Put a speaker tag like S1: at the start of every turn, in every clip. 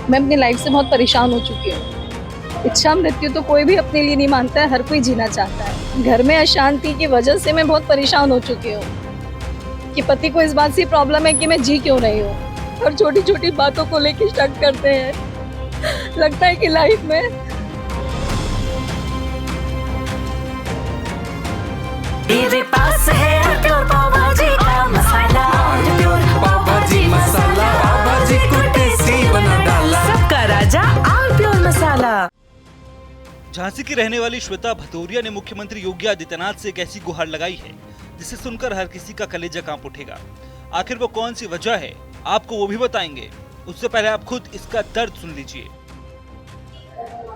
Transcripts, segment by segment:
S1: मैं अपनी लाइफ से बहुत परेशान हो चुकी हूँ। इच्छा मृत्यु तो कोई भी अपने लिए नहीं मानता है, हर कोई जीना चाहता है। घर में अशांति की वजह से मैं बहुत परेशान हो चुकी हूँ कि पति को इस बात से प्रॉब्लम है कि मैं जी क्यों रही हूँ, और छोटी छोटी बातों को लेकर शक करते हैं। लगता है कि लाइफ में
S2: मेरे पास है प्योर पाव भाजी का मसाला, प्योर पाव भाजी मसाला, पाव भाजी को टेस्टी बना डाला, सबका राजा आम प्योर मसाला।
S3: झांसी की रहने वाली श्वेता भदौरिया ने मुख्यमंत्री योगी आदित्यनाथ से एक ऐसी गुहार लगाई है जिसे सुनकर हर किसी का कलेजा कांप उठेगा। आखिर वो कौन सी वजह है, आपको वो भी बताएंगे। उससे पहले आप खुद इसका दर्द सुन लीजिए।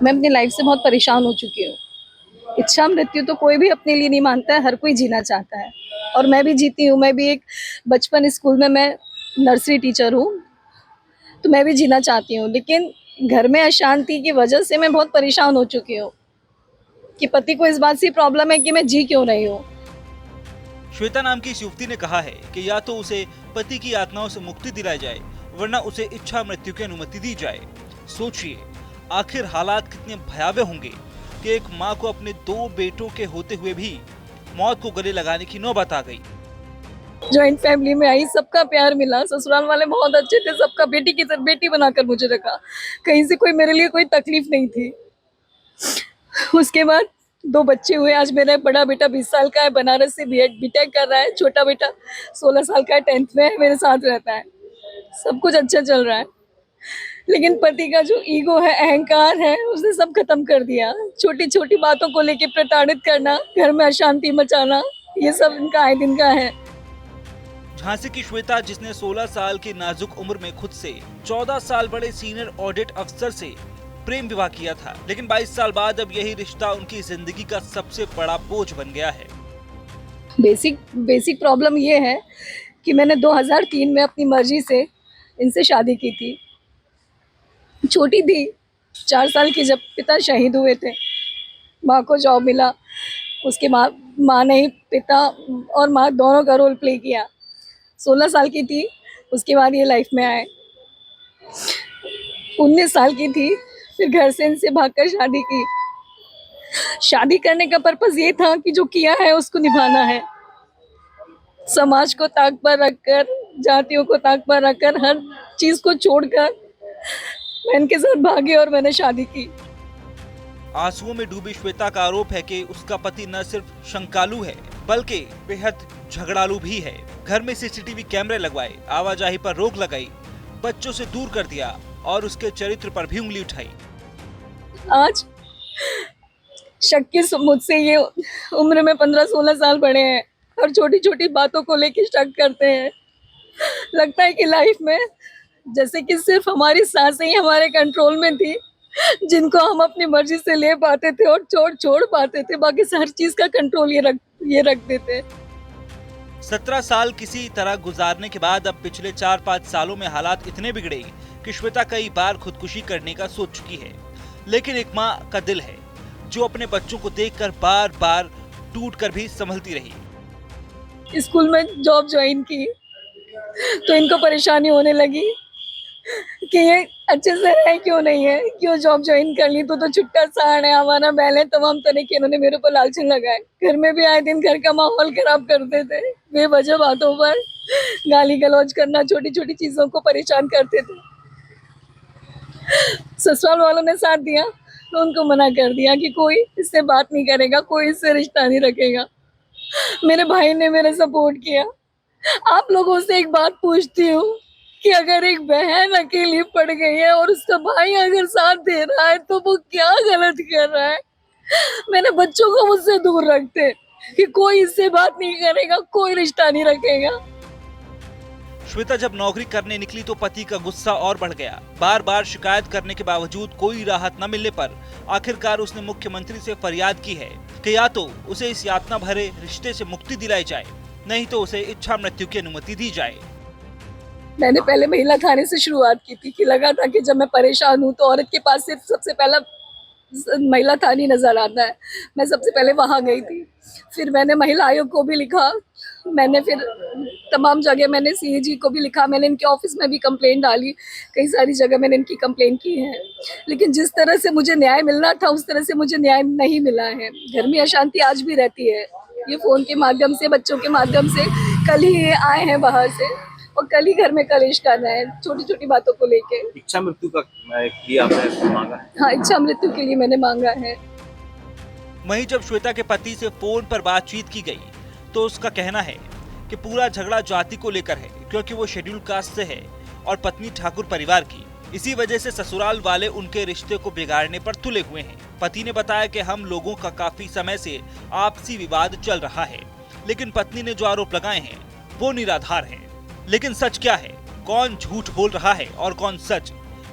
S1: मैं अपनी लाइफ से बहुत परेशान हो चुकी हूँ। इच्छा मृत्यु तो कोई भी अपने लिए नहीं मानता है, हर कोई जीना चाहता है, और मैं भी जीती हूँ। मैं भी एक बचपन स्कूल में मैं नर्सरी टीचर हूँ, तो मैं भी जीना चाहती हूँ, लेकिन घर में अशांति की वजह से मैं बहुत परेशान हो चुकी हूँ कि पति को इस बात से प्रॉब्लम है कि मैं जी क्यों रही हूँ।
S3: श्वेता नाम की इस युवती ने कहा है कि या तो उसे पति की यातनाओं से मुक्ति दिलाई जाए, वरना उसे इच्छा मृत्यु की अनुमति दी जाए। सोचिए, आखिर हालात कितने भयावह होंगे कि एक माँ को अपने 2 बेटों के होते हुए भी मौत को गले लगाने की नौबत आ गई।
S1: जॉइंट फैमिली में आई, सबका प्यार मिला, ससुराल वाले बहुत अच्छे थे, सबका बेटी की तरह बेटी बनाकर मुझे रखा। कहीं से कोई मेरे लिए कोई तकलीफ नहीं थी। उसके बाद 2 बच्चे हुए। आज मेरा बड़ा बेटा 20 साल का है, बनारस से बीटेक कर रहा है। छोटा बेटा 16 साल का है, 10th में है, मेरे साथ रहता है। सब कुछ अच्छा चल रहा है, लेकिन पति का जो ईगो है, अहंकार है, उसने सब खत्म कर दिया। छोटी छोटी बातों को लेकर प्रताड़ित करना, घर में अशांति मचाना, ये सब इनका आए दिन का है।
S3: झांसी की श्वेता, जिसने 16 साल की नाजुक उम्र में खुद से 14 साल बड़े सीनियर ऑडिट अफसर से प्रेम विवाह किया था, लेकिन 22 साल बाद अब यही रिश्ता उनकी जिंदगी का सबसे बड़ा बोझ बन गया है।
S1: बेसिक प्रॉब्लम ये है कि मैंने 2003 में अपनी मर्जी से इनसे शादी की थी। छोटी थी, 4 साल की, जब पिता शहीद हुए थे। माँ को जॉब मिला, उसके माँ ने ही पिता और माँ दोनों का रोल प्ले किया। 16 साल की थी, उसके बाद ये लाइफ में आए। 19 साल की थी, फिर घर से इनसे भागकर शादी की। शादी करने का पर्पस ये था कि जो किया है उसको निभाना है। समाज को ताक पर रखकर, जातियों को ताक पर रखकर, हर चीज को छोड़कर मैं इनके साथ भागी और मैंने शादी की।
S3: आंसुओं में डूबी श्वेता का आरोप है कि उसका पति न सिर्फ शंकालु है, बल्कि बेहद झगड़ालू भी है। घर में सीसीटीवी कैमरे लगवाए, आवाजाही पर रोक लगाई, बच्चों से दूर कर दिया और उसके चरित्र पर भी उंगली उठाई।
S1: आज शक की मुझसे ये उम्र में 15-16 साल बड़े हैं, और छोटी छोटी बातों को लेकर शक करते हैं। लगता है कि लाइफ में जैसे कि सिर्फ हमारी सांसें ही हमारे कंट्रोल में थी, जिनको हम अपनी मर्जी से ले पाते थे और छोड़ पाते थे। बाकी हर चीज का कंट्रोल ये रख देते।
S3: 17 साल किसी तरह गुजारने के बाद अब पिछले 4-5 सालों में हालात इतने बिगड़े कि श्वेता कई बार खुदकुशी करने का सोच चुकी है। लेकिन एक माँ का दिल है जो अपने बच्चों को देखकर बार बार टूट कर भी संभलती रही।
S1: स्कूल में जॉब ज्वाइन की तो इनको परेशानी होने लगी कि ये अच्छे से है क्यों नहीं है, क्यों जॉब ज्वाइन कर ली, तो छुट्टा साड़ है, हमारा बैल है, तमाम तरह के इन्होंने मेरे ऊपर लालच लगाए। घर में भी आए दिन घर का माहौल खराब करते थे, बेवजह बातों पर गाली गलौज करना, छोटी छोटी चीजों को परेशान करते थे। ससुराल वालों ने साथ दिया तो उनको मना कर दिया कि कोई इससे बात नहीं करेगा, कोई इससे रिश्ता नहीं रखेगा। मेरे भाई ने मेरा सपोर्ट किया। आप लोगों से एक बात पूछती हूँ कि अगर एक बहन अकेली पड़ गई है और उसका भाई अगर साथ दे रहा है तो वो क्या गलत कर रहा है। मेरे बच्चों को मुझसे दूर रखते कि कोई इससे बात नहीं करेगा, कोई रिश्ता नहीं रखेगा।
S3: श्वेता जब नौकरी करने निकली तो पति का गुस्सा और बढ़ गया। बार बार शिकायत करने के बावजूद कोई राहत न मिलने पर आखिरकार उसने मुख्यमंत्री से फरियाद की है कि या तो उसे इस यातना भरे रिश्ते से मुक्ति दिलाई जाए, नहीं तो उसे इच्छा मृत्यु की अनुमति दी जाए।
S1: मैंने पहले महिला थाने से शुरुआत की थी कि लगा था कि जब मैं परेशान हूँ तो औरत के पास सिर्फ सबसे पहला महिला थाने नजर आता है। मैं सबसे पहले वहां गई थी, फिर मैंने महिला आयोग को भी लिखा। मैंने फिर तमाम जगह मैंने सीएजी को भी लिखा, मैंने इनके ऑफिस में भी कंप्लेंट डाली, कई सारी जगह मैंने इनकी कंप्लेंट की है, लेकिन जिस तरह से मुझे न्याय मिलना था उस तरह से मुझे न्याय नहीं मिला है। घर में अशांति आज भी रहती है। ये फ़ोन के माध्यम से, बच्चों के माध्यम से, कल ही ये आए हैं बाहर से और कल ही घर में कलेश कर रहे हैं छोटी छोटी बातों को लेके।
S4: इच्छा मृत्यु का लिए आपने मांगा है?
S1: हाँ, इच्छा मृत्यु के लिए मैंने मांगा है।
S3: वहीं जब श्वेता के पति से फोन पर बातचीत की गई तो उसका कहना है कि पूरा झगड़ा जाति को लेकर है, क्योंकि वो शेड्यूल कास्ट से है और पत्नी ठाकुर परिवार की। इसी वजह से ससुराल वाले उनके रिश्ते को बिगाड़ने पर तुले हुए हैं। पति ने बताया कि हम लोगों का काफी समय से आपसी विवाद चल रहा है, लेकिन पत्नी ने जो आरोप लगाए हैं वो निराधार हैं। लेकिन सच क्या है, कौन झूठ बोल रहा है और कौन सच,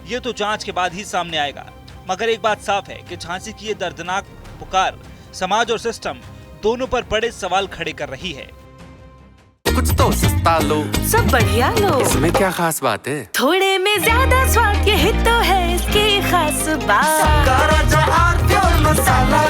S3: ये तो जांच के बाद ही सामने आएगा। मगर एक बात साफ है कि झांसी की ये दर्दनाक पुकार समाज और सिस्टम दोनों पर बड़े सवाल खड़े कर रही है।
S5: कुछ तो सस्ता लो,
S2: सब बढ़िया लो,
S5: इसमें क्या खास बात है?
S2: थोड़े में ज्यादा स्वाद, यही तो है इसकी खास बात।
S5: राजा आर प्योर मसाला।